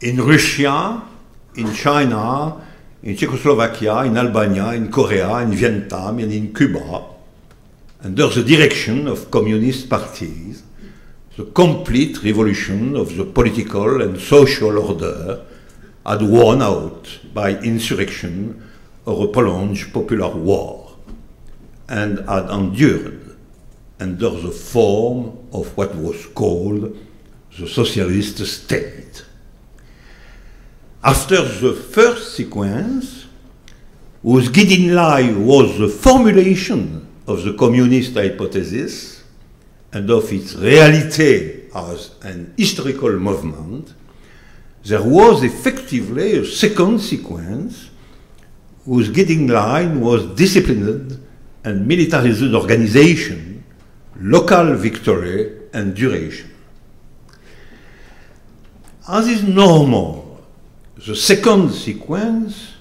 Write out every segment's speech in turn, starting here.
in Russia, in China, in Czechoslovakia, in Albania, in Korea, in Vietnam, and in Cuba, under the direction of communist parties, the complete revolution of the political and social order had won out by insurrection or a prolonged popular war, and had endured under the form of what was called the socialist state. After the first sequence, whose guiding light was the formulation of the communist hypothesis and of its reality as an historical movement, there was effectively a second sequence whose guiding line was disciplined and militarized organization, local victory and duration. As is normal, the second sequence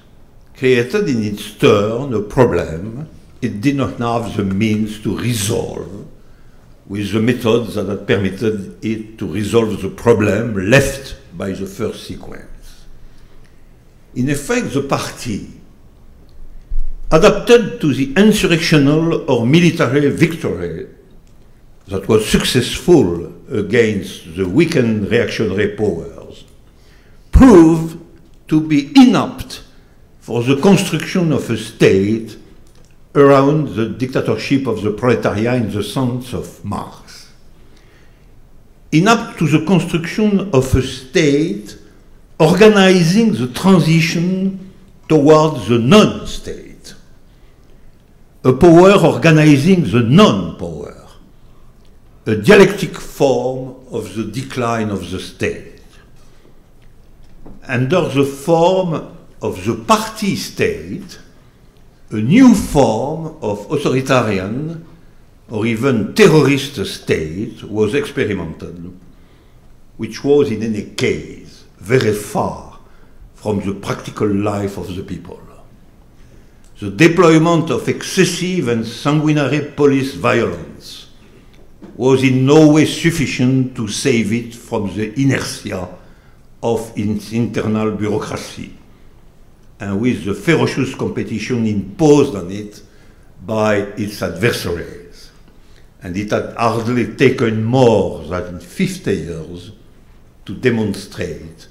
created in its turn a problem it did not have the means to resolve with the methods that had permitted it to resolve the problem left by the first sequence. In effect, the party, adapted to the insurrectional or military victory that was successful against the weakened reactionary powers, proved to be inapt for the construction of a state around the dictatorship of the proletariat in the sense of Marx. Inapt to the construction of a state organizing the transition towards the non-state, a power organizing the non-power, a dialectic form of the decline of the state. Under the form of the party state, a new form of authoritarian or even terrorist state was experimented, which was in any case very far from the practical life of the people. The deployment of excessive and sanguinary police violence was in no way sufficient to save it from the inertia of its internal bureaucracy, and with the ferocious competition imposed on it by its adversaries. And it had hardly taken more than 50 years to demonstrate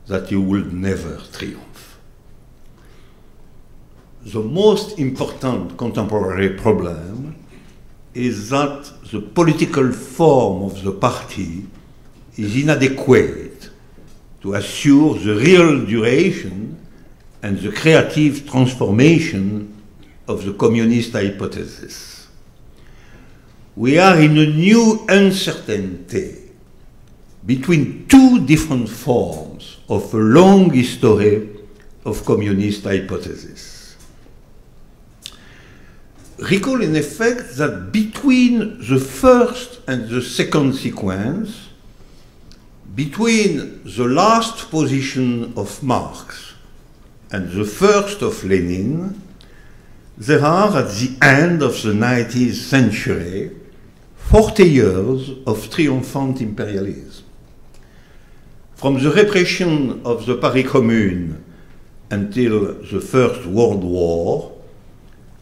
that it would never triumph. The most important contemporary problem is that the political form of the party is inadequate to assure the real duration and the creative transformation of the communist hypothesis. We are in a new uncertainty between two different forms of a long history of communist hypothesis. Recall in effect that between the first and the second sequence, between the last position of Marx and the first of Lenin, there are at the end of the 19th century 40 years of triumphant imperialism. From the repression of the Paris Commune until the First World War,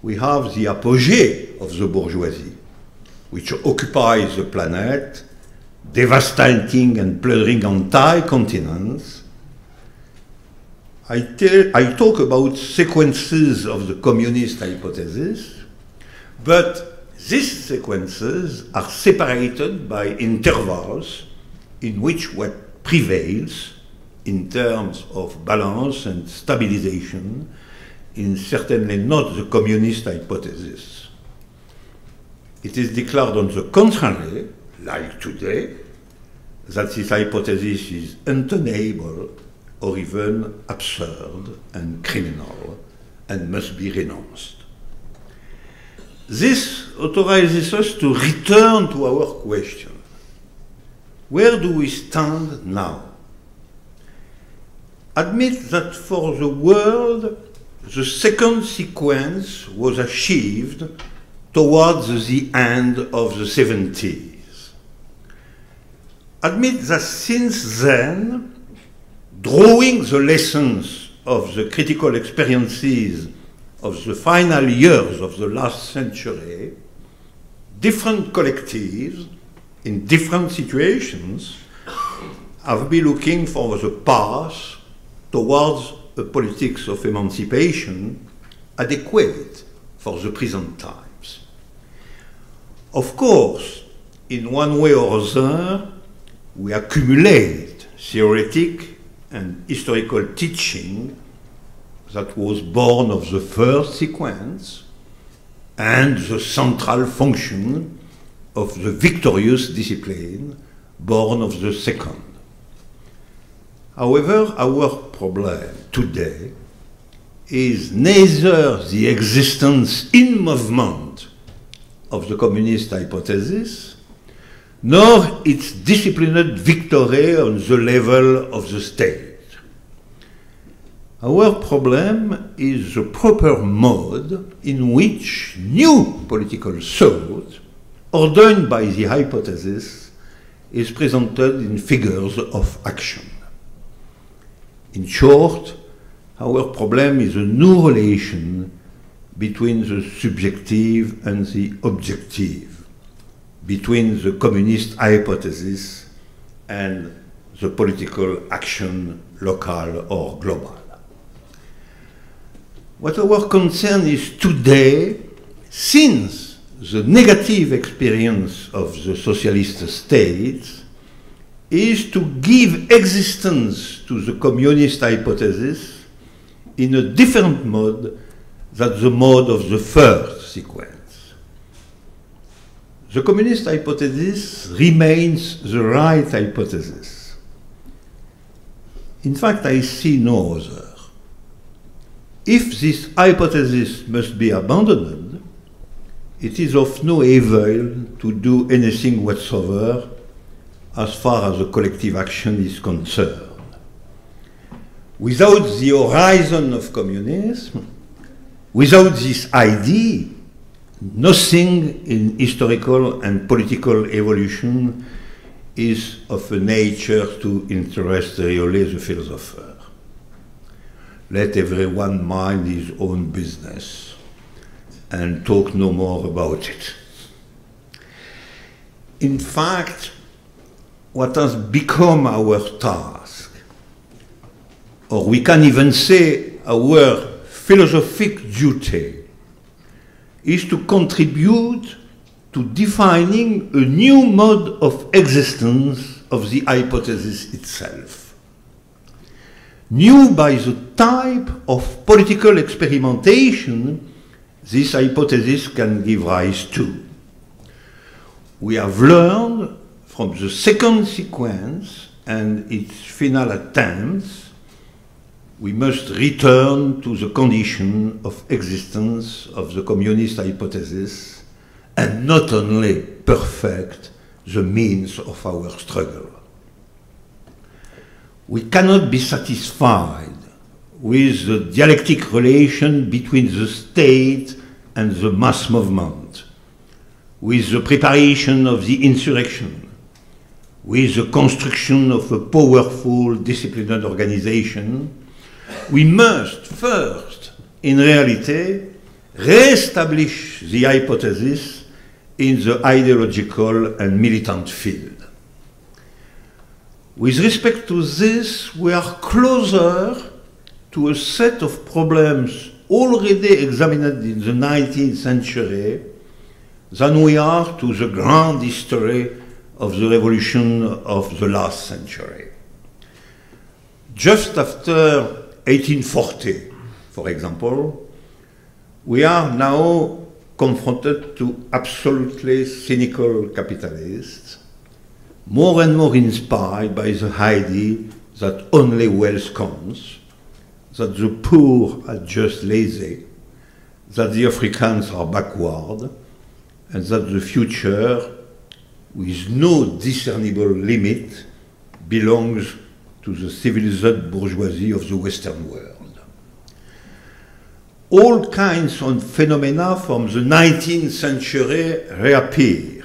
we have the apogee of the bourgeoisie, which occupies the planet, devastating and plundering entire continents. I talk about sequences of the communist hypothesis, but these sequences are separated by intervals in which what prevails in terms of balance and stabilization is certainly not the communist hypothesis. It is declared on the contrary, like today, that this hypothesis is untenable or even absurd and criminal and must be renounced. This authorizes us to return to our question. Where do we stand now? Admit that for the world, the second sequence was achieved towards the end of the 70s. Admit that since then, drawing the lessons of the critical experiences of the final years of the last century, different collectives in different situations have been looking for the path towards a politics of emancipation adequate for the present times. Of course, in one way or other, we accumulate theoretic and historical teaching that was born of the first sequence and the central function of the victorious discipline born of the second. However, our problem today is neither the existence in movement of the communist hypothesis, nor its disciplined victory on the level of the state. Our problem is the proper mode in which new political thought, ordained by the hypothesis, is presented in figures of action. In short, our problem is a new relation between the subjective and the objective, between the communist hypothesis and the political action, local or global. What our concern is today, since the negative experience of the socialist states, is to give existence to the communist hypothesis in a different mode than the mode of the first sequence. The communist hypothesis remains the right hypothesis. In fact, I see no other. If this hypothesis must be abandoned, it is of no avail to do anything whatsoever as far as the collective action is concerned. Without the horizon of communism, without this idea, nothing in historical and political evolution is of a nature to interest really the philosopher. Let everyone mind his own business and talk no more about it. In fact, what has become our task, or we can even say our philosophic duty, is to contribute to defining a new mode of existence of the hypothesis itself. New by the type of political experimentation this hypothesis can give rise to. We have learned from the second sequence and its final attempts, we must return to the condition of existence of the communist hypothesis and not only perfect the means of our struggle. We cannot be satisfied with the dialectic relation between the state and the mass movement, with the preparation of the insurrection, with the construction of a powerful, disciplined organization. We must first, in reality, re-establish the hypothesis in the ideological and militant field. With respect to this, we are closer to a set of problems already examined in the 19th century than we are to the grand history of the revolution of the last century. Just after 1840, for example, we are now confronted to absolutely cynical capitalists, more and more inspired by the idea that only wealth counts, that the poor are just lazy, that the Africans are backward, and that the future, with no discernible limit, belongs to the civilized bourgeoisie of the Western world. All kinds of phenomena from the 19th century reappear.